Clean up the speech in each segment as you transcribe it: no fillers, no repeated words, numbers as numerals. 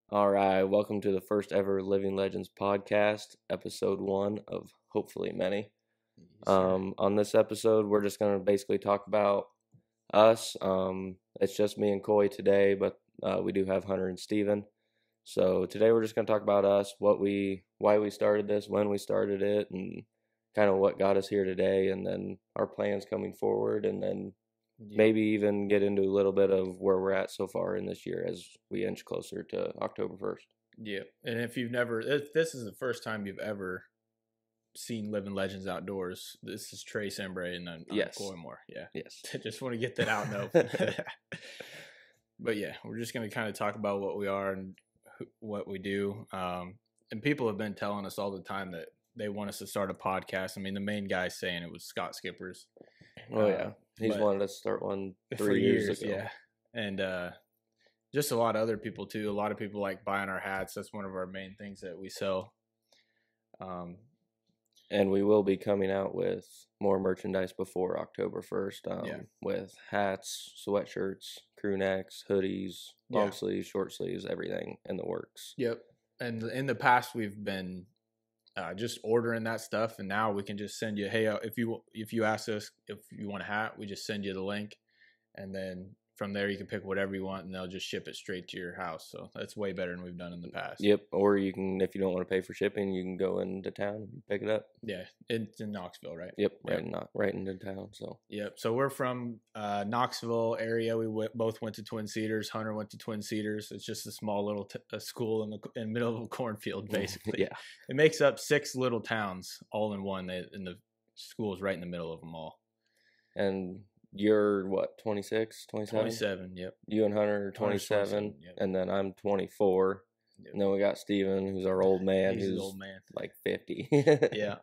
All right, welcome to the first ever Living Legends podcast, episode 1 of hopefully many. On this episode, we're just going to basically talk about us. It's just me and Coy today, but we do have Hunter and Steven. So today we're just going to talk about us, why we started this, when we started it, and kind of what got us here today, and then our plans coming forward, and then maybe even get into a little bit of where we're at so far in this year as we inch closer to October 1st. Yeah, and if this is the first time you've ever seen Living Legends Outdoors, this is Trace Embray and I'm Yes. Coy Moore. Yeah, Yes. I just want to get that out and open. But yeah, we're just going to kind of talk about what we are and what we do. And people have been telling us all the time that they want us to start a podcast. I mean, the main guy saying it was Scott Skippers. Oh yeah, he's wanted us to start one for 3 years ago. Yeah, and just a lot of other people too. A lot of people like buying our hats. That's one of our main things that we sell. And we will be coming out with more merchandise before October 1st. With hats, sweatshirts, crew necks, hoodies, long sleeves, short sleeves, everything in the works. Yep. And in the past, we've been just ordering that stuff, and now we can just send you, hey, if you ask us if you want a hat, we just send you the link, and then from there you can pick whatever you want, and they'll just ship it straight to your house. So that's way better than we've done in the past. Yep. Or you can, if you don't want to pay for shipping, you can go into town and pick it up. Yeah, it's in Knoxville, right? Yep. Right into town. So. Yep. So we're from Knoxville area. We both went to Twin Cedars. Hunter went to Twin Cedars. It's just a small little school in the middle of a cornfield, basically. Yeah. It makes up 6 little towns all in one. And the school is right in the middle of them all. And you're what, 26, 27? 27, yep. You and Hunter are 27, yep. And then I'm 24. Yep. And then we got Steven, who's our old man. He's an old man. Like 50. Yeah.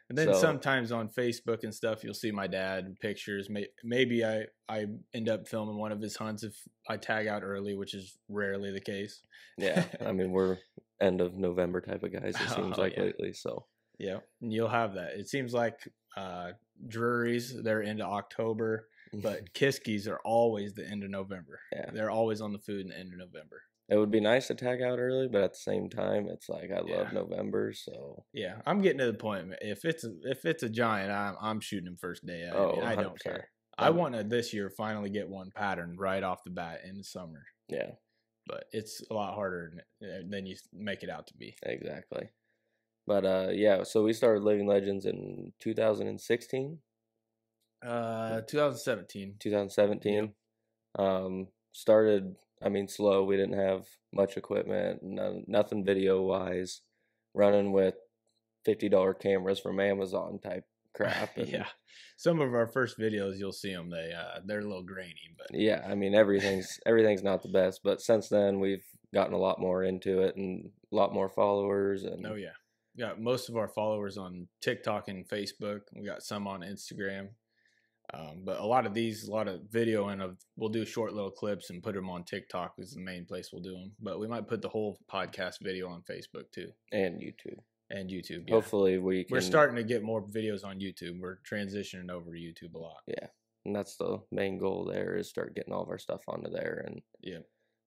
And then sometimes on Facebook and stuff, you'll see my dad pictures. Maybe I end up filming one of his hunts if I tag out early, which is rarely the case. Yeah. I mean, we're end of November type of guys, it seems like lately. So. Yeah. And you'll have that. It seems like Drury's, they're into October, but Kiskies are always the end of November. Yeah. They're always on the food in the end of November. It would be nice to tag out early, but at the same time, it's like I love November, so yeah, I'm getting to the point. If it's a giant, I'm shooting him first day. I don't care. I want to this year finally get one pattern right off the bat in the summer. Yeah, but it's a lot harder than you make it out to be. Exactly. But yeah, so we started Living Legends in 2016. 2017. 2017. Started. I mean, slow. We didn't have much equipment, nothing video wise. Running with $50 cameras from Amazon type crap. And yeah, some of our first videos, you'll see them. They're a little grainy, but yeah, I mean everything's not the best. But since then, we've gotten a lot more into it and a lot more followers. And oh yeah, got most of our followers on TikTok and Facebook. We got some on Instagram. But a lot of video and we'll do short little clips and put them on TikTok is the main place we'll do them. But we might put the whole podcast video on Facebook too. And YouTube. Yeah. Hopefully we're starting to get more videos on YouTube. We're transitioning over to YouTube a lot. Yeah. And that's the main goal there is start getting all of our stuff onto there. And yeah.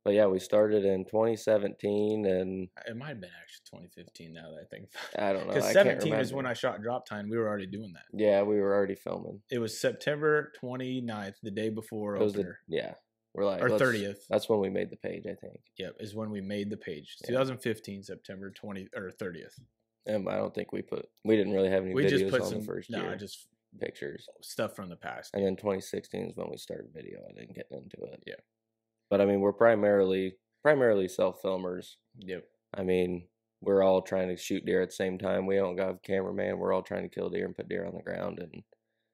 But yeah, we started in 2017, and it might have been actually 2015. Now that I think, I don't know. Because 17 is when I shot Drop Time. We were already doing that. Yeah, we were already filming. It was September 29th, the day before opener. We're like or 30th. That's when we made the page, I think. Yep, is when we made the page. 2015 September 30th. And I don't think we didn't really have any videos on the first year. No, just pictures, stuff from the past. And then 2016 is when we started video. I didn't get into it. Yeah. But I mean, we're primarily self-filmers. Yep. I mean, we're all trying to shoot deer at the same time. We don't got a cameraman. We're all trying to kill deer and put deer on the ground, and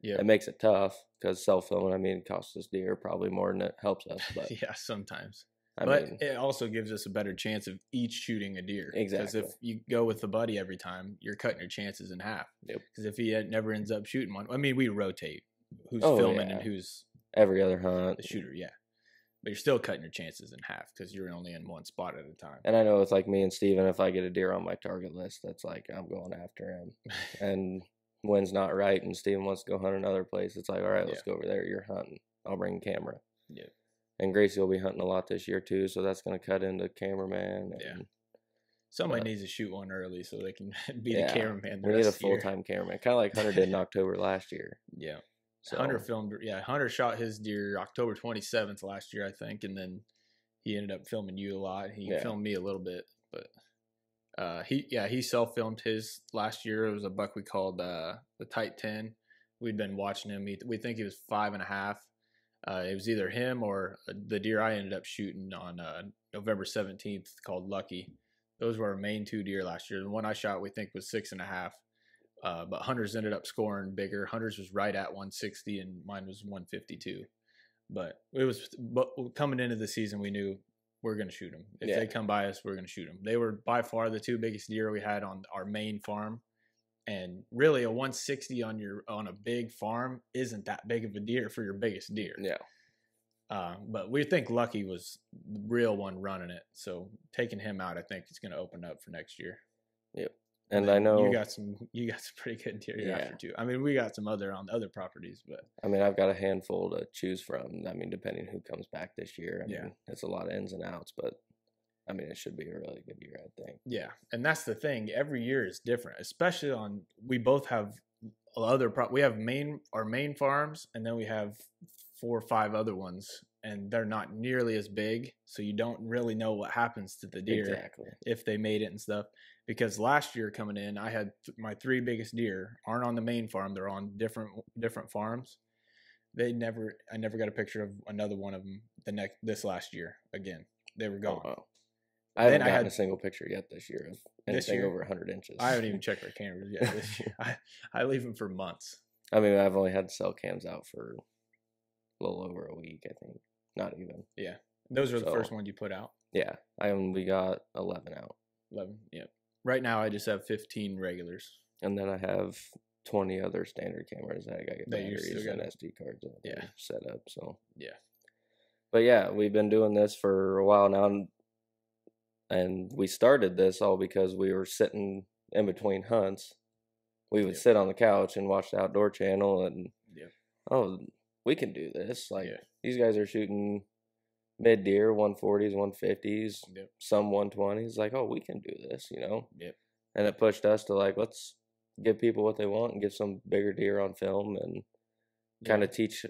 it makes it tough because self-filming. I mean, it costs us deer probably more than it helps us. But yeah, sometimes. But it also gives us a better chance of each shooting a deer. Exactly. Because if you go with the buddy every time, you're cutting your chances in half. Yep. Because if he never ends up shooting one, I mean, we rotate who's filming and who's every other hunt. The shooter, yeah. But you're still cutting your chances in half because you're only in one spot at a time. And I know it's like me and Steven, if I get a deer on my target list, that's like I'm going after him. And when's not right and Steven wants to go hunt another place, it's like, all right, let's go over there. You're hunting. I'll bring camera. Yeah. And Gracie will be hunting a lot this year too, so that's going to cut into cameraman. And, Somebody needs to shoot one early so they can be yeah, the cameraman. We need a full-time cameraman, kind of like Hunter did in October last year. Yeah. So Hunter filmed. Yeah, Hunter shot his deer October 27th last year, I think, and then he ended up filming you a lot. He filmed me a little bit, but he self-filmed his last year. It was a buck we called the Tight 10. We'd been watching him. We think he was 5.5. It was either him or the deer I ended up shooting on November 17th called Lucky. Those were our main 2 deer last year. The one I shot we think was 6.5. But Hunter's ended up scoring bigger. Hunter's was right at 160 and mine was 152. But coming into the season, we knew we're going to shoot them. If they come by us, we're going to shoot them. They were by far the 2 biggest deer we had on our main farm. And really a 160 on a big farm isn't that big of a deer for your biggest deer. Yeah. But we think Lucky was the real one running it. So taking him out, I think it's going to open up for next year. Yep. And I know you got some pretty good deer after too. I mean, we got some on other properties, but I mean, I've got a handful to choose from. I mean, depending who comes back this year. I mean, it's a lot of ins and outs, but I mean, it should be a really good year, I think. Yeah, and that's the thing. Every year is different, especially we both have we have our main farms, and then we have 4 or 5 other ones, and they're not nearly as big, so you don't really know what happens to the deer if they made it and stuff. Because last year coming in, I had my 3 biggest deer aren't on the main farm; they're on different farms. I never got a picture of another one of them this last year. Again, they were gone. Oh, wow. I haven't gotten a single picture yet this year of anything over 100 inches. I haven't even checked our cameras yet this year. I leave them for months. I mean, I've only had cell cams out for a little over a week, I think. Not even. Yeah. Those are the first ones you put out? Yeah. We got 11 out. 11, yeah. Right now, I just have 15 regulars. And then I have 20 other standard cameras that I got to get batteries and SD cards set up. So yeah. But yeah, we've been doing this for a while now. And we started this all because we were sitting in between hunts. We would sit on the couch and watch the Outdoor Channel and, we can do this. Like, these guys are shooting mid deer, 140s, 150s, some 120s. Like, we can do this, Yep. And it pushed us to, like, let's give people what they want and give some bigger deer on film and kind of teach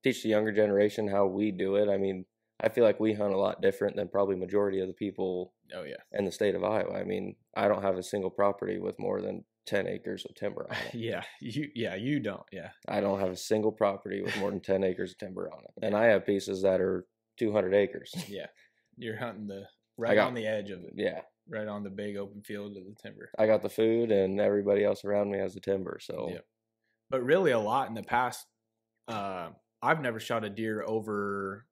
the younger generation how we do it. I mean, I feel like we hunt a lot different than probably majority of the people in the state of Iowa. I mean, I don't have a single property with more than 10 acres of timber on it. You don't. Yeah. I don't have a single property with more than 10 acres of timber on it. And I have pieces that are 200 acres. Yeah. You're hunting on the edge of it. Yeah. Right on the big open field of the timber. I got the food and everybody else around me has the timber. So, But really a lot in the past, I've never shot a deer over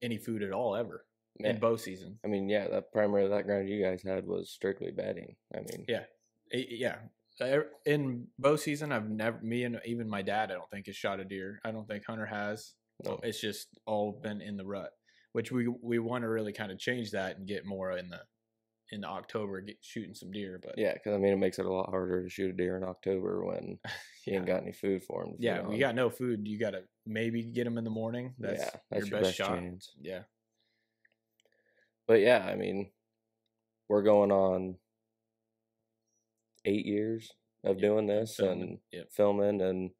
any food at all ever in bow season. I mean, that primarily that ground you guys had was strictly bedding. I mean, in bow season, I've never, me and even my dad, I don't think has shot a deer. I don't think Hunter has. No. It's just all been in the rut, which we want to really kind of change that and get more in the October, shooting some deer. But because I mean, it makes it a lot harder to shoot a deer in October when you ain't got any food for them. We got no food. You got to maybe get them in the morning. That's your best shot. Chance. Yeah. But I mean, we're going on 8 years of doing this and filming and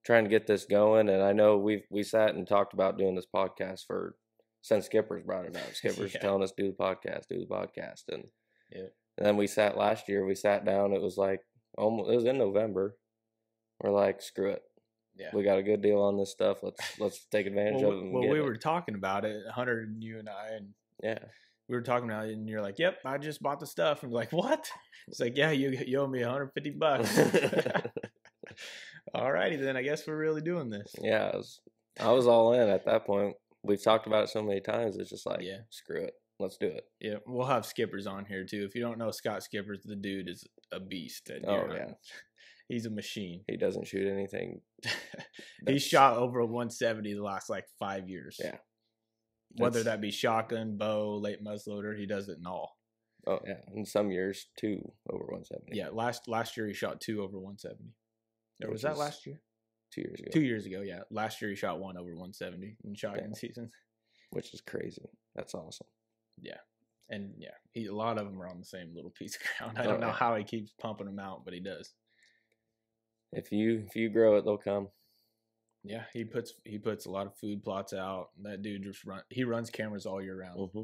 trying to get this going. And I know we sat and talked about doing this podcast since Skipper's brought it up. Skipper's telling us do the podcast. And then we sat last year, we sat down, it was like it was in November. We're like, screw it. Yeah. We got a good deal on this stuff. Let's take advantage of it. We were talking about it, Hunter and you and I, and we were talking about it, and you're like, "Yep, I just bought the stuff." And we're like, "What?" It's like, "Yeah, you owe me $150." All righty, then I guess we're really doing this. Yeah, I was all in at that point. We've talked about it so many times. It's just like, screw it, let's do it. Yeah, we'll have Skippers on here too. If you don't know Scott Skippers, the dude is a beast. He's a machine. He doesn't shoot anything. He's shot over 170 the last 5 years. Yeah. Whether that be shotgun, bow, late muzzleloader, he does it in all. Oh yeah, in some years 2 over 170. Yeah, last year he shot 2 over 170. Or was that last year? 2 years ago. 2 years ago, yeah. Last year he shot 1 over 170 in shotgun season. which is crazy. That's awesome. Yeah. And a lot of them are on the same little piece of ground. I don't know how he keeps pumping them out, but he does. If you grow it, they'll come. Yeah, he puts a lot of food plots out. That dude just runs cameras all year round. Mm-hmm.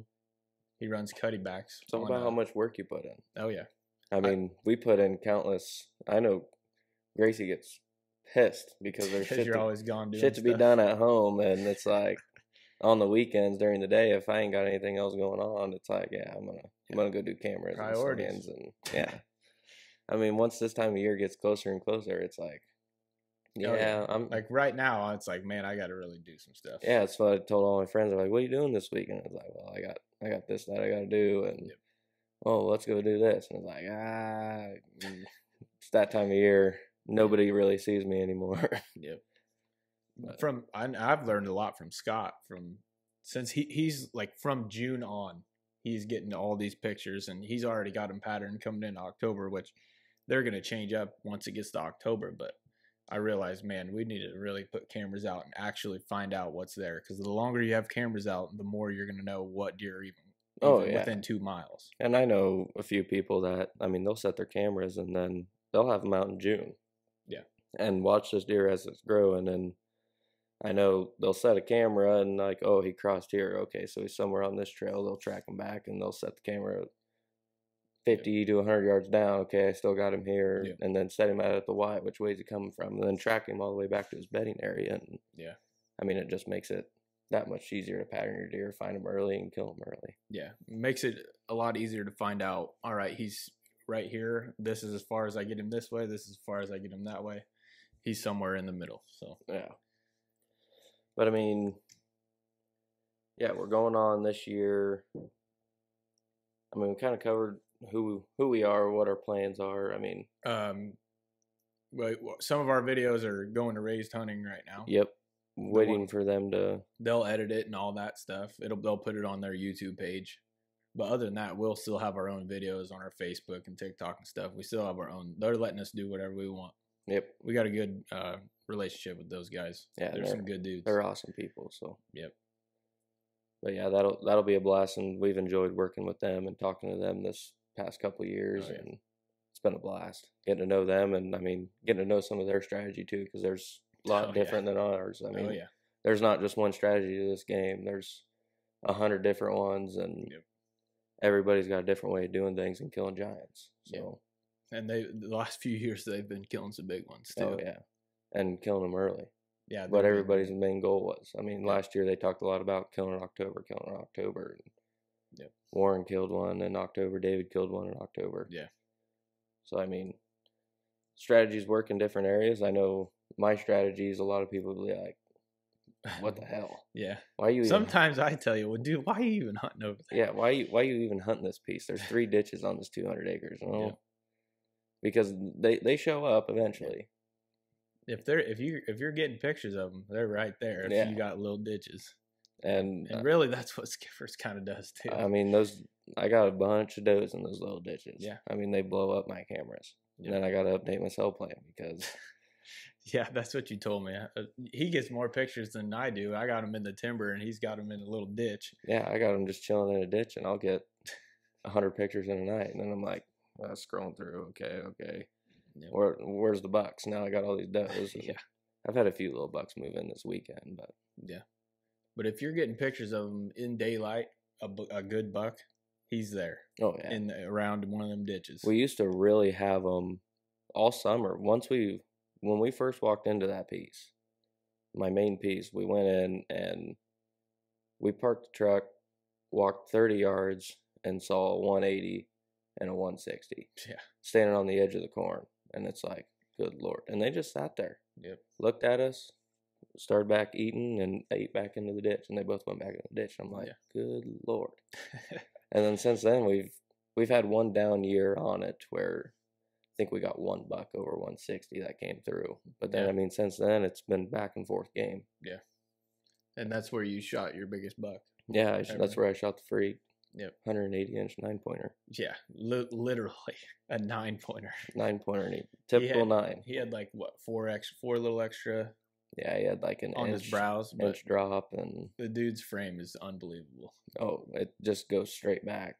He runs cuttybacks. It's all about how much work you put in. Oh yeah. I mean, we put in countless. I know Gracie gets pissed because there's you're always gone doing shit to be done at home, and it's like on the weekends during the day, if I ain't got anything else going on, it's like, I'm gonna go do cameras priorities and I mean, once this time of year gets closer and closer, it's like, I'm like right now, it's like, man, I got to really do some stuff. Yeah, that's what I told all my friends. I'm like, what are you doing this week? And I was like, well, I got this that I got to do, and oh, let's go do this. And it's like, it's that time of year. Nobody really sees me anymore. Yep. I've learned a lot from Scott since he's like from June on, he's getting all these pictures, and he's already got them patterned coming in October, which they're going to change up once it gets to October. But I realized, man, we need to really put cameras out and actually find out what's there, because the longer you have cameras out, the more you're going to know what deer are even within 2 miles. And I know a few people that, I mean, they'll set their cameras and then they'll have them out in June. Yeah. And watch this deer as it's growing. And I know they'll set a camera and like, oh, he crossed here. Okay, so he's somewhere on this trail. They'll track him back and they'll set the camera 50 to 100 yards down. Okay, I still got him here. Yeah. And then set him out at the Y, which way is he coming from? And then track him all the way back to his bedding area. And I mean, it just makes it that much easier to pattern your deer, find them early and kill them early. Yeah, it makes it a lot easier to find out, all right, he's right here. This is as far as I get him this way. This is as far as I get him that way. He's somewhere in the middle. So yeah. But I mean, we're going on this year. I mean, we kind of covered who we are, what our plans are. I mean, some of our videos are going to Raised Hunting right now. Yep. Waiting for them to. They'll edit it and all that stuff. They'll put it on their YouTube page. But other than that, we'll still have our own videos on our Facebook and TikTok and stuff. We still have our own. They're letting us do whatever we want. Yep. We got a good relationship with those guys. Yeah, they're some good dudes. They're awesome people. So. Yep. But yeah, that'll be a blast, and we've enjoyed working with them and talking to them this past couple of years, and it's been a blast getting to know them, and I mean getting to know some of their strategy too, because there's a lot different than ours. I mean, there's not just one strategy to this game. There's 100 different ones, and everybody's got a different way of doing things and killing giants. So, and the last few years they've been killing some big ones too. Oh yeah, and killing them early. Yeah, what everybody's main goal was. I mean, last year they talked a lot about killing in October. And Warren killed one in October. David killed one in October. Yeah. So I mean, strategies work in different areas. I know my strategies. A lot of people will be like, "What the hell? Yeah. Why you?" Sometimes I tell you, well, dude, why are you even hunting over there? Yeah. Why you even hunting this piece? There's 3 ditches on this 200 acres. Because they show up eventually. If you're getting pictures of them, they're right there. If you got little ditches, and really that's what Skippers kind of does too. I mean, I got a bunch of does in those little ditches. Yeah, I mean they blow up my cameras, and then I got to update my cell plan because. Yeah, that's what you told me. He gets more pictures than I do. I got him in the timber, and he's got him in a little ditch. Yeah, I got him just chilling in a ditch, and I'll get 100 pictures in a night, and then I'm like, scrolling through. Okay. Yeah. Where's the bucks? Now I got all these does. Yeah, I've had a few little bucks move in this weekend, but but if you're getting pictures of them in daylight, a good buck, he's there. Oh yeah, around one of them ditches. We used to really have them all summer. When we first walked into that piece, my main piece, we went in and we parked the truck, walked 30 yards, and saw a 180 and a 160. Yeah, standing on the edge of the corn. And it's like, good Lord. And they just sat there. Yep. Looked at us, started back eating, and ate back into the ditch. And they both went back in the ditch. I'm like, good Lord. And then since then, we've had one down year on it where I think we got 1 buck over 160 that came through. But then, I mean, since then, it's been back and forth game. Yeah. And that's where you shot your biggest buck. Yeah, that's where I shot the freak. Yep. 180-inch 9-pointer. Yeah, literally a 9-pointer. 9-pointer, typical 9. He had like what 4 little extra Yeah, he had like an on his brows, but inch drop, and the dude's frame is unbelievable. oh, it just goes straight back.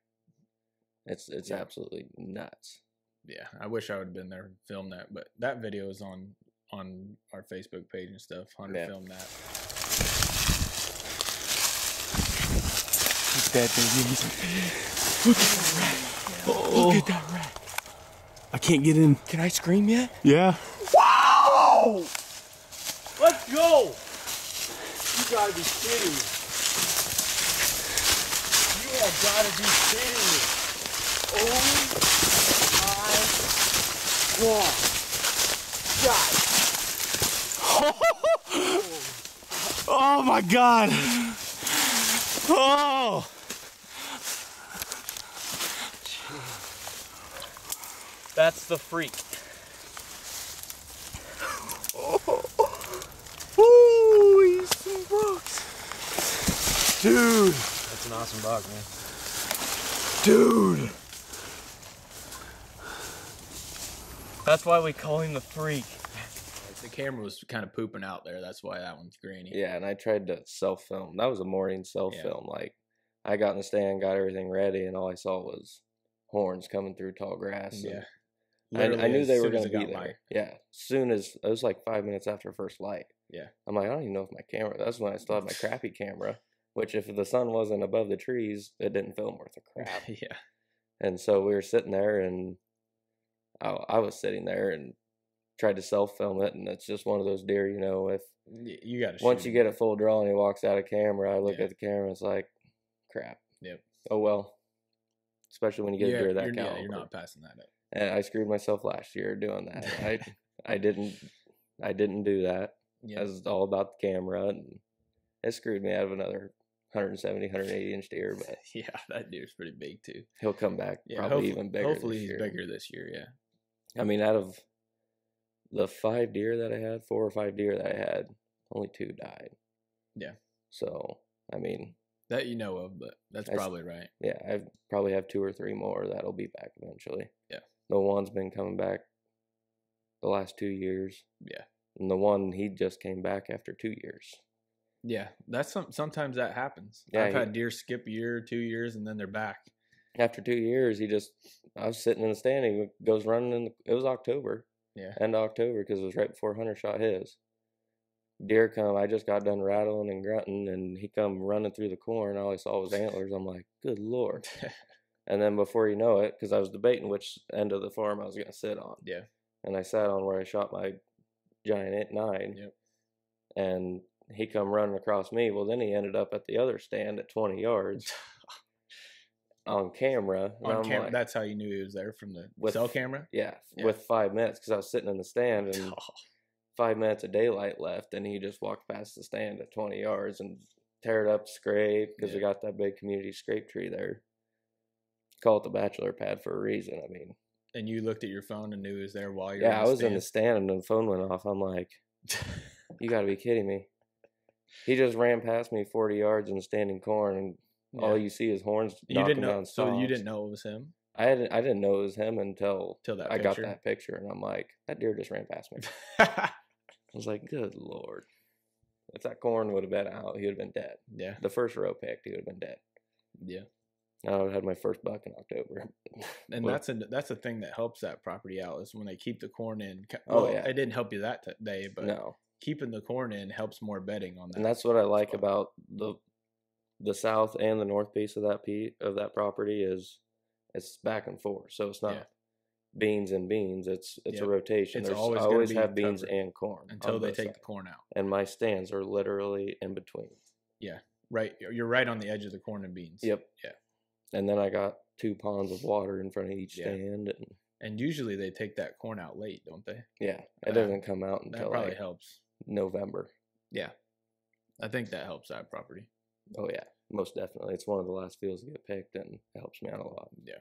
It's Yeah. absolutely nuts. Yeah, I wish I would have been there and filmed that, but that video is on our Facebook page and stuff. Hunter Yeah. filmed that. Look at that thing. Look at that rat. Oh. Look at that rat. I can't get in. Can I scream yet? Yeah. Wow! Let's go! You gotta be kidding me. You have gotta be kidding me. Oh my god. God. Oh my god. Oh. That's the freak. Holy smokes. Dude. That's an awesome buck, man. Dude. That's why we call him the freak. The camera was kind of pooping out there. That's why that one's grainy. Yeah, and I tried to self-film. That was a morning self-film. Like, I got in the stand, got everything ready, and all I saw was horns coming through tall grass. Yeah. I knew they were going going to be there. light. Yeah. Soon as it was like 5 minutes after first light. Yeah. I'm like, I don't even know if my camera. That's when I still had my crappy camera, which if the sun wasn't above the trees, it didn't film worth a crap. Yeah. And so we were sitting there, and I was sitting there and tried to self-film it, and it's just one of those deer, you know. If You got to. once you get it full draw and he walks out of camera, I look Yeah. at the camera, and it's like, crap. Yep. Oh well. Especially when you get a deer that you're, caliber. you're not passing that up. And I screwed myself last year doing that. I didn't do that. Yeah. It was all about the camera, and it screwed me out of another 170, 180 inch deer. But Yeah, that deer's pretty big too. he'll come back Yeah, probably even bigger. Hopefully this he's year. bigger this year. Yeah. I mean, out of the 5 deer that I had, 4 or 5 deer that I had, only 2 died. Yeah. So I mean, That you know of, but that's probably right. yeah, I probably have 2 or 3 more that'll be back eventually. Yeah. The one's been coming back the last 2 years. Yeah. And the one, he just came back after 2 years. Yeah, that's sometimes that happens. Yeah, I've had deer skip a year, 2 years, and then they're back. After 2 years, I was sitting in the stand. He goes running. It was October. Yeah. End of October, because it was right before Hunter shot his. Deer come. I just got done rattling and grunting, and he come running through the corn. All I saw was antlers. I'm like, good Lord. And then before you know it, because I was debating which end of the farm I was going to sit on. Yeah. And I sat on where I shot my giant 9. Yep. And he come running across me. Well, then he ended up at the other stand at 20 yards on camera. And On I'm camera, like, that's how you knew he was there from the With- cell camera. yeah, Yeah. with 5 minutes, because I was sitting in the stand and Oh, 5 minutes of daylight left, and he just walked past the stand at 20 yards and tear it up, scrape, because we Yeah. got that big community scrape tree there. Call it the bachelor pad for a reason. I mean, and you looked at your phone and knew he was there while you. yeah, I was in the stand and the phone went off. I'm like, you got to be kidding me. He just ran past me 40 yards in standing corn, and all you see is horns You knocking didn't know, down so you stalks. didn't know it was him I didn't know it was him until till that I got picture. that picture, and I'm like, that deer just ran past me. I was like, good Lord. If that corn would have been out, he would have been dead. Yeah, The first row picked, he would have been dead. yeah, I would have had my first buck in October. and Well, that's a thing that helps that property out is when they keep the corn in. Oh, Well, yeah. it didn't help you that day, but no. keeping the corn in helps more bedding on that. And that's what I like spot. about the south and the north piece of that property is it's back and forth. So it's not Yeah. beans and beans. It's Yep. a rotation. It's There's always I gonna always be have beans covered and corn until on they both take sides. the corn out. And my stands are literally in between. Right, you're right on the edge of the corn and beans. Yep. Yeah. And then I got 2 ponds of water in front of each Yeah. stand, and And usually they take that corn out late, don't they? yeah, it Uh, doesn't come out That until probably like helps. November. Yeah, I think that helps that property. Oh yeah, most definitely. It's one of the last fields to get picked, and it helps me out a lot. Yeah.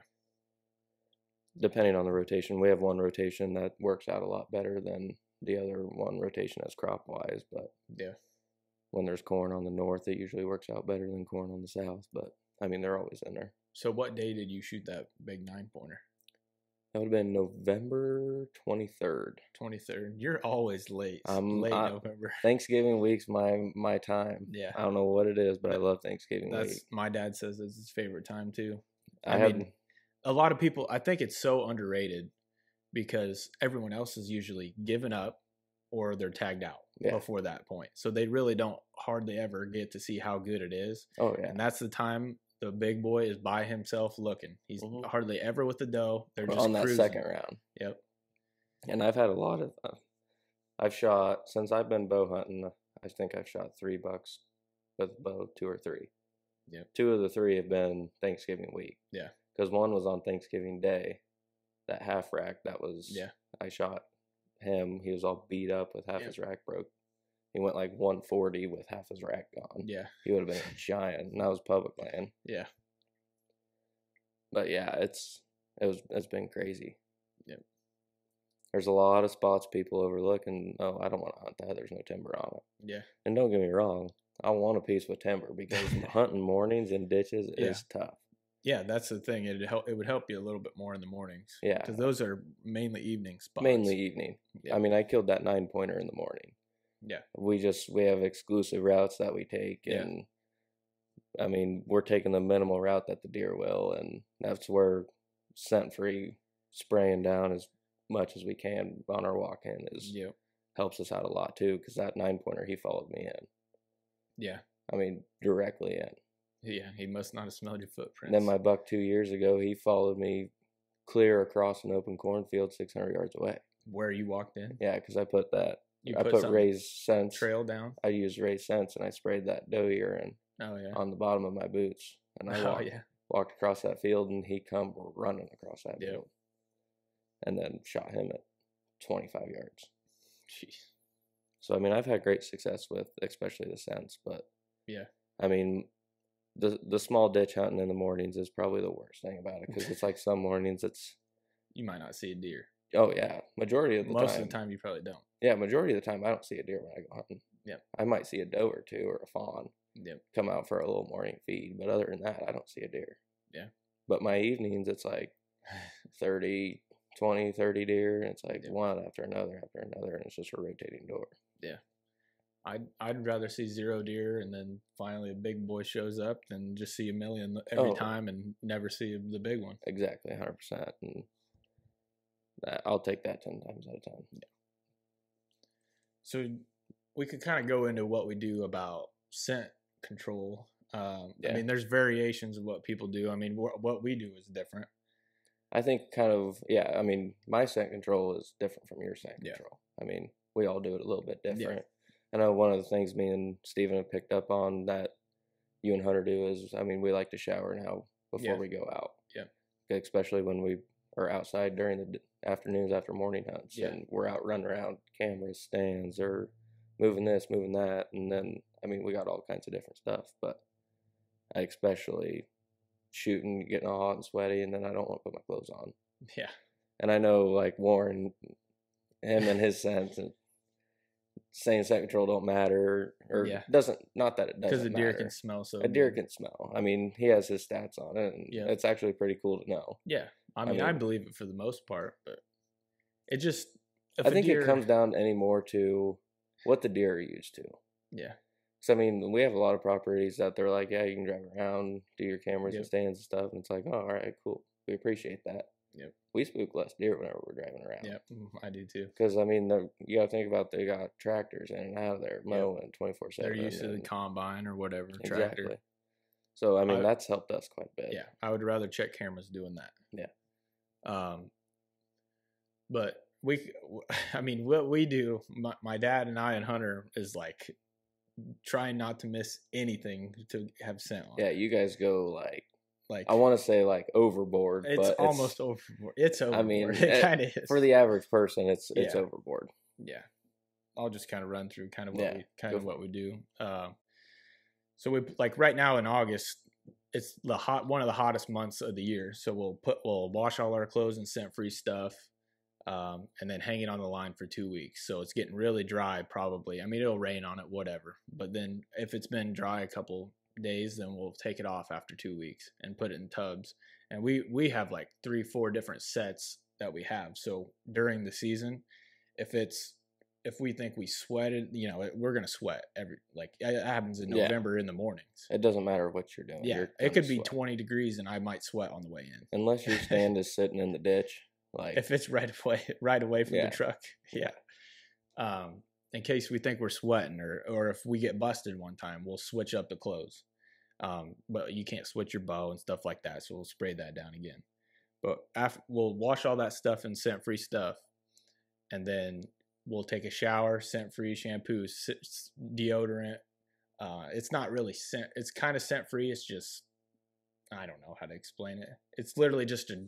Depending on the rotation, we have one rotation that works out a lot better than the other one rotation as crop wise. But Yeah. when there's corn on the north, it usually works out better than corn on the south. But I mean, they're always in there. So what day did you shoot that big 9-pointer? That would have been November 23rd. 23rd. You're always late. I'm Late November. Thanksgiving week's my time. Yeah. I don't know what it is, but I love Thanksgiving That's week. my dad says it's his favorite time too. I mean, had a lot of people, I think it's so underrated because everyone else is usually given up or they're tagged out Yeah. before that point. So they really don't hardly ever get to see how good it is. oh yeah. And that's the time the big boy is by himself looking. He's Mhm. hardly ever with the doe. They're We're just on that cruising. second round. Yep. And I've had a lot of I've shot since I've been bow hunting. I think I've shot 3 bucks with a bow, 2 or 3. Yep. 2 of the 3 have been Thanksgiving week. Yeah. Because one was on Thanksgiving Day. That half rack that was Yeah. I shot him. He was all beat up with half Yep. his rack broke. He went like 140 with half his rack gone. Yeah. He would have been a giant, and that was public land. Yeah. But yeah, it's been crazy. Yep. There's a lot of spots people overlook, and oh, I don't want to hunt that. There's no timber on it. Yeah. And don't get me wrong, I want a piece with timber because hunting mornings in ditches Yeah. is tough. Yeah, that's the thing. It would help you a little bit more in the mornings. Yeah. Because those are mainly evening spots. Mainly evening. Yeah. I mean, I killed that 9-pointer in the morning. Yeah. We have exclusive routes that we take, Yeah. and I mean, we're taking the minimal route that the deer will, and that's where scent free spraying down as much as we can on our walk in Yep. helps us out a lot too. Because that 9-pointer, he followed me in. Yeah. I mean, directly in. Yeah. He must not have smelled your footprints. And then my buck 2 years ago, he followed me clear across an open cornfield 600 yards away. Where you walked in. Yeah, because I put You some raised scents. trail down. I used raised scents, and I sprayed that doe ear in Oh yeah. on the bottom of my boots, and I Oh yeah. walked across that field, and he come running across that Yep. field, and then shot him at 25 yards. Jeez. So I mean, I've had great success with, especially the scents, but Yeah. I mean, the small ditch hunting in the mornings is probably the worst thing about it because it's like some mornings it's You might not see a deer. oh yeah, majority of the Most time. of the time, you probably don't. Yeah, majority of the time I don't see a deer when I go hunting. Yep. I might see a doe or two or a fawn Yep. come out for a little morning feed, but other than that, I don't see a deer. Yeah. But my evenings, it's like 30 deer, and it's like Yep. one after another, and it's just a rotating door. I'd rather see 0 deer and then finally a big boy shows up than just see a million every Oh. time and never see the big one. Exactly, 100%. And I'll take that 10 times out of 10. So we could kind of go into what we do about scent control. I Yeah. mean, there's variations of what people do. I mean, what we do is different. I think yeah, I mean, my scent control is different from your scent Yeah. control. I mean, we all do it a little bit Yeah. different. I know one of the things me and Steven have picked up on that you and Hunter do is, I mean, we like to shower now before Yeah. we go out. Yeah. Especially when we are outside during the afternoons after morning hunts, Yeah. and we're out running around cameras, stands, or moving this, moving that. And then, I mean, we got all kinds of different stuff, but I especially shooting, getting all hot and sweaty, and then I don't want to put my clothes on. Yeah. And I know, like, Warren, him and his scents, and saying scent control don't matter, or Yeah. doesn't, not that it doesn't Because the deer matter. can smell so A deer good. can smell. I mean, he has his stats on it, and Yeah. it's actually pretty cool to know. Yeah. I I mean, I mean- believe it for the most part, but it just. If I a think deer, it comes down anymore to what the deer are used to. Yeah. So I mean, we have a lot of properties that they're like, yeah, you can drive around, do your cameras Yep. and stands and stuff, and it's like, oh, all right, cool, we appreciate that. Yep. We spook less deer whenever we're driving around. Yeah, I do too. Because I mean, you got to think about they got tractors in and out of there mowing 24/7. They're used to the combine or whatever tractor. Exactly. So I mean, I- that's helped us quite a bit. Yeah, I would rather check cameras doing that. Yeah. But I mean, what we do, my dad and I and Hunter is like trying not to miss anything to have scent on. Yeah, you guys go like I want to say overboard, it's but almost overboard. It's overboard. I mean, it kind of is for the average person, it's Yeah. overboard. Yeah, I'll just kind of run through kind of Yeah, go for what we do. So we like right now in August, it's one of the hottest months of the year. So we'll wash all our clothes and scent free stuff, and then hang it on the line for 2 weeks. So it's getting really dry. Probably, I mean, it'll rain on it, whatever. But then if it's been dry a couple days, then we'll take it off after 2 weeks and put it in tubs. And we have like 3-4 different sets that we have. So during the season, if we think we sweated, we're gonna sweat it happens in Yeah. November in the mornings. It doesn't matter what you're doing. Yeah, You're it could gonna be sweat. 20 degrees and I might sweat on the way in. Unless your stand is sitting in the ditch. Like If it's right away from Yeah. the truck. Yeah. In case we think we're sweating or if we get busted one time, we'll switch up the clothes. But you can't switch your bow and stuff like that, so we'll spray that down again. But we'll wash all that stuff in scent-free stuff, and then we'll take a shower, scent-free shampoo, deodorant. It's not really scent. It's kind of scent-free. It's just, I don't know how to explain it. It's literally just to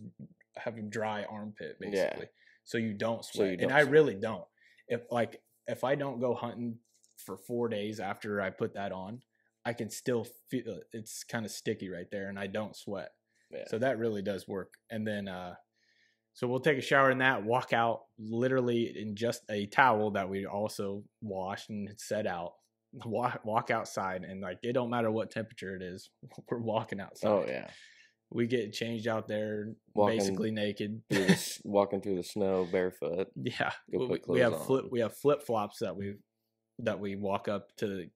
have a dry armpit, basically, so you don't sweat. And I really don't. If I don't go hunting for 4 days after I put that on, I can still feel it's kind of sticky right there, and I don't sweat. Yeah. So that really does work. And then, so we'll take a shower in that, walk out literally in just a towel that we also washed and set out. Walk outside, and it don't matter what temperature it is, we're walking outside. Oh yeah. We get changed out there, basically naked, walking through the snow barefoot. Yeah, Go put we have clothes on. we have flip flops that we walk up to.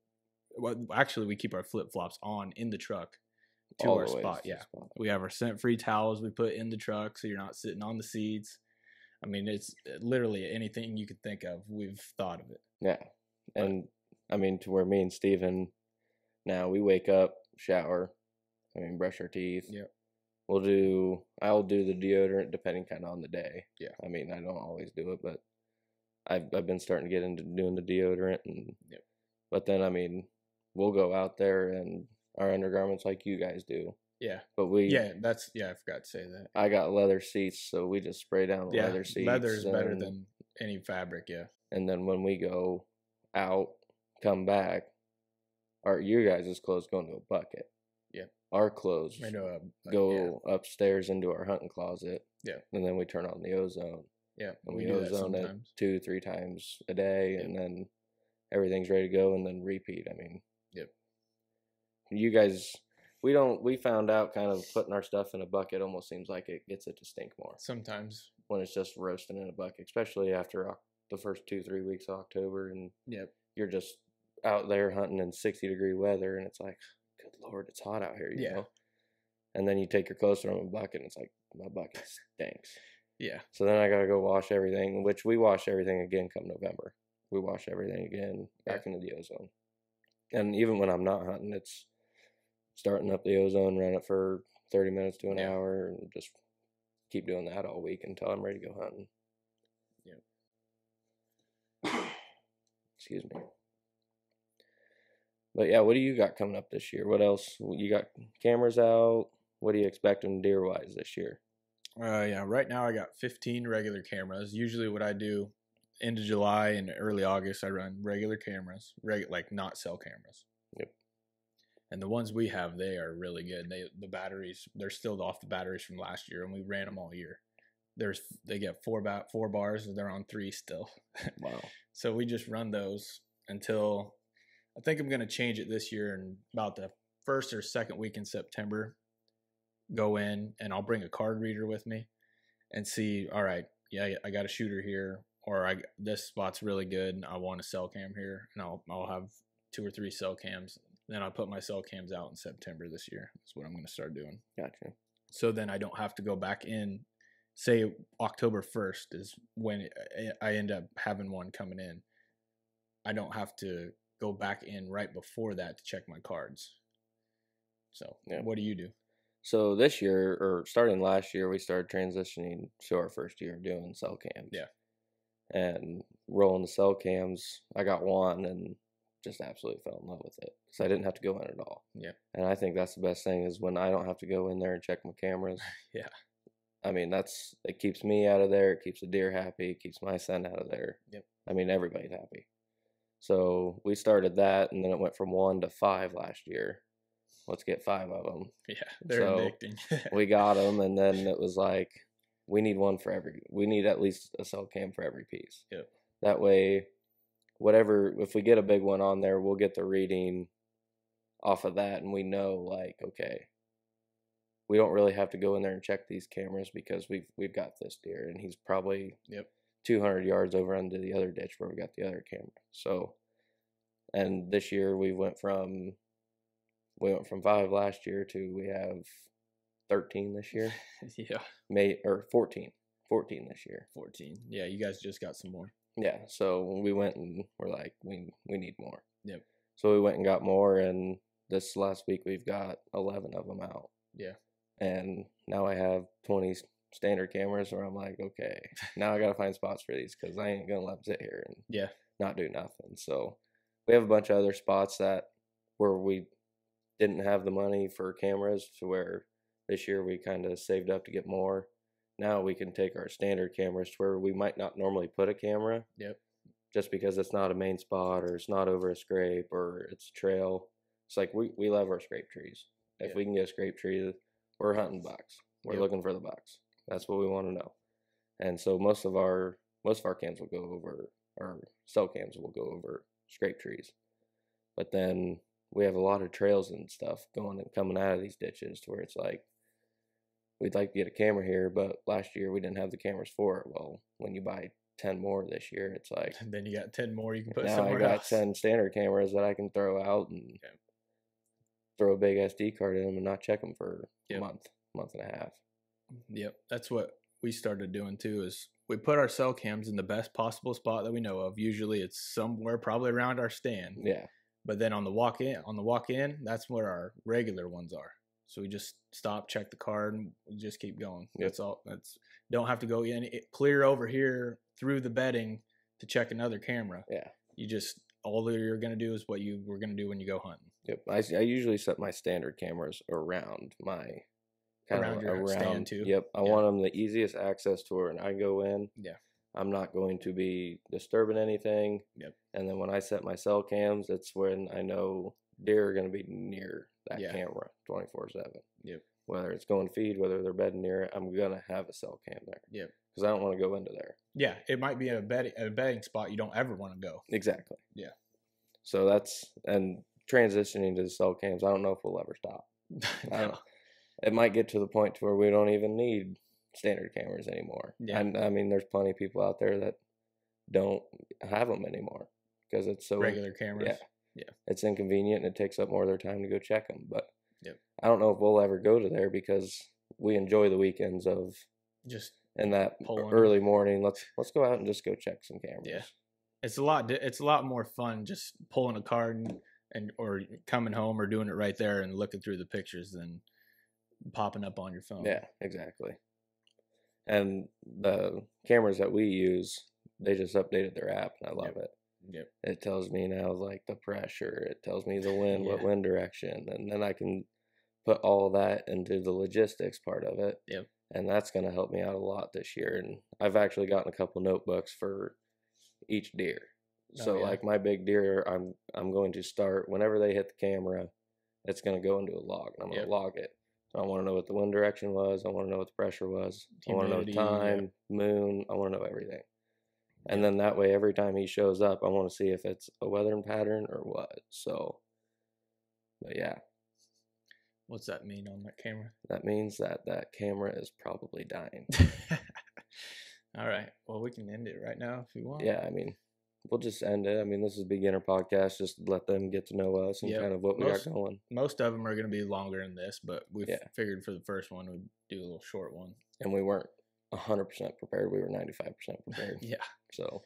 Well, actually, we keep our flip flops on in the truck to All our the way spot. to the Yeah, spot. we have our scent-free towels we put in the truck, so you're not sitting on the seats. I mean, it's literally anything you could think of. We've thought of it. Yeah. And I mean, to where me and Steven, now we wake up, shower, brush our teeth. Yep. I'll do the deodorant depending kind of on the day. Yeah. I mean, I don't always do it, but I've been starting to get into doing the deodorant and Yep. But then we'll go out there and our undergarments like you guys do. Yeah. But I forgot to say that. I got leather seats, so we just spray down the Yeah, leather seats. leather is better than any fabric. Yeah. And then when we go out, come back, you guys' clothes go into a bucket. Yeah. Our clothes go upstairs into our hunting closet. Yeah. And then we turn on the ozone. Yeah. And we do that ozone it sometimes. 2-3 times a day, Yep. and then everything's ready to go, and then repeat. Yep. You guys, we found out kind of putting our stuff in a bucket almost seems like it gets it to stink more Sometimes. when it's just roasting in a bucket, especially after the first 2-3 weeks of October, and Yep. you're just out there hunting in 60-degree weather, and it's like, good Lord, it's hot out here, you know? And then you take your clothes from a bucket, and it's like, my bucket stinks. Yeah. So then I got to go wash everything, which we wash everything again come November. We wash everything again back into the ozone. And even when I'm not hunting, it's starting up the ozone, run it for 30 minutes to an hour, and just keep doing that all week until I'm ready to go hunting. Yeah. Excuse me. But yeah, what do you got coming up this year? What else? You got cameras out? What are you expecting deer-wise this year? Right now I got 15 regular cameras. Usually what I do end of July and early August, I run regular cameras, not cell cameras. Yep. And the ones we have, they are really good. The batteries, they're still off the batteries from last year, and we ran them all year. They get four bars, and they're on 3 still. Wow. So we just run those until I think I'm going to change it this year, and about the first or second week in September, go in and I'll bring a card reader with me and see, all right, yeah, I got a shooter here, or this spot's really good and I want a cell cam here, and I'll have 2 or 3 cell cams. Then I'll put my cell cams out in September this year. That's what I'm going to start doing. Gotcha. So then I don't have to go back in. Say October 1st is when I end up having one coming in. I don't have to go back in right before that to check my cards. So what do you do? So this year, or starting last year, we started transitioning to our first year doing cell cams. Yeah. And rolling the cell cams, I got one and just absolutely fell in love with it because I didn't have to go in at all. Yeah. And I think that's the best thing is when I don't have to go in there and check my cameras. Yeah. I mean, it keeps me out of there. It keeps the deer happy. It keeps my son out of there. Yep. I mean, everybody's happy. So we started that, and then it went from 1 to 5 last year. Let's get 5 of them. Yeah, they're addicting. We got them, and then it was like, we need at least a cell cam for every piece. Yep. That way, if we get a big one on there, we'll get the reading off of that, and we know, like, okay, we don't really have to go in there and check these cameras because we've got this deer, and he's probably Yep. 200 yards over into the other ditch where we got the other camera. So, and this year we went from 5 last year to we have 13 this year. Yeah. 14 this year. 14. Yeah, you guys just got some more. Yeah, so we went and we're like, we need more. Yep. So we went and got more, and this last week we've got 11 of them out. Yeah. And now I have 20 standard cameras where I'm like, okay, now I got to find spots for these because I ain't going to let them sit here and Yeah. not do nothing. So we have a bunch of other spots where we didn't have the money for cameras, to where this year we kind of saved up to get more. Now we can take our standard cameras to where we might not normally put a camera. Yep. Just because it's not a main spot, or it's not over a scrape, or it's a trail. It's like we love our scrape trees. If we can get a scrape tree, we're hunting bucks. We're looking for the bucks. That's what we want to know. And so most of our cams will go over, our cell cams will go over scrape trees. But then we have a lot of trails and stuff going and coming out of these ditches, to where it's like, we'd like to get a camera here, but last year we didn't have the cameras for it. Well, when you buy 10 more this year, it's like, And then you got 10 more you can put now somewhere I got else. 10 standard cameras that I can throw out and throw a big SD card in them and not check them for a month and a half. Yep. That's what we started doing too, is we put our cell cams in the best possible spot that we know of. Usually it's somewhere probably around our stand. Yeah. But then on the walk in, that's where our regular ones are. So we just stop, check the card, and we just keep going. Yep. That's all. Don't have to go clear over here through the bedding to check another camera. Yeah. All that you're gonna do is what you were gonna do when you go hunting. Yep. I usually set my standard cameras around my Around your stand too? Yep. I want them the easiest access to where, and I go in. Yeah. I'm not going to be disturbing anything. Yep. And then when I set my cell cams, it's when I know deer are going to be near that camera 24/7. Yep. Whether it's going to feed, whether they're bedding near it, I'm going to have a cell cam there. Yep. Because I don't want to go into there. Yeah, it might be a bedding spot you don't ever want to go. Exactly. Yeah. So and transitioning to the cell cams, I don't know if we'll ever stop. No. It might get to the point to where we don't even need standard cameras anymore. Yeah. And I mean, there's plenty of people out there that don't have them anymore because it's so Regular cameras. Yeah. It's inconvenient and it takes up more of their time to go check them. But Yep. I don't know if we'll ever go to there because we enjoy the weekends of Just in that pulling. early morning. Let's go out and just go check some cameras. Yeah. It's a lot more fun just pulling a card and or coming home or doing it right there and looking through the pictures than popping up on your phone. Yeah, exactly. And the cameras that we use, they just updated their app, and I love it. Yep. It tells me now like the pressure. It tells me the wind, what Yeah. wind direction, and then I can put all that into the logistics part of it. Yep. And that's going to help me out a lot this year. And I've actually gotten a couple notebooks for each deer. So yeah. like my big deer, I'm going to start whenever they hit the camera, it's going to go into a log, and I'm going to log it. So I want to know what the wind direction was. I want to know what the pressure was. I want to know the time, moon. I want to know everything. And then that way, every time he shows up, I want to see if it's a weathering pattern or what. So, but yeah. What's that mean on that camera? That means that camera is probably dying. All right. Well, we can end it right now if you want. Yeah, I mean, we'll just end it. I mean, this is a beginner podcast, just to let them get to know us and kind of what we got going. Most of them are going to be longer than this, but we figured for the first one we'd do a little short one. And we weren't 100% prepared. We were 95% prepared. Yeah. So,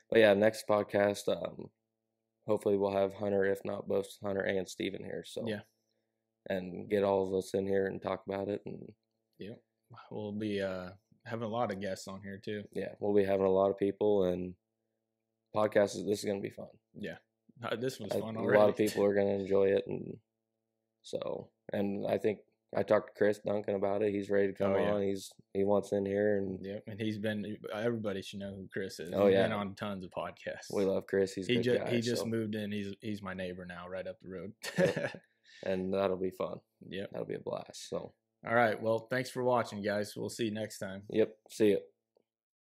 but yeah, next podcast, hopefully we'll have Hunter, if not both Hunter and Steven here. So yeah, and get all of us in here and talk about it. And yeah, we'll be having a lot of guests on here too. Yeah, we'll be having a lot of people, and podcasts. This is going to be fun. Yeah, this was fun already. A lot of people are going to enjoy it, and so, and I think I talked to Chris Duncan about it. He's ready to come on. He wants in here, and and everybody should know who Chris is. Oh, He's been on tons of podcasts. We love Chris. He's a good guy. He just moved in. He's my neighbor now, right up the road. And that'll be fun. Yep, that'll be a blast. So, all right. Well, thanks for watching, guys. We'll see you next time. Yep. See you.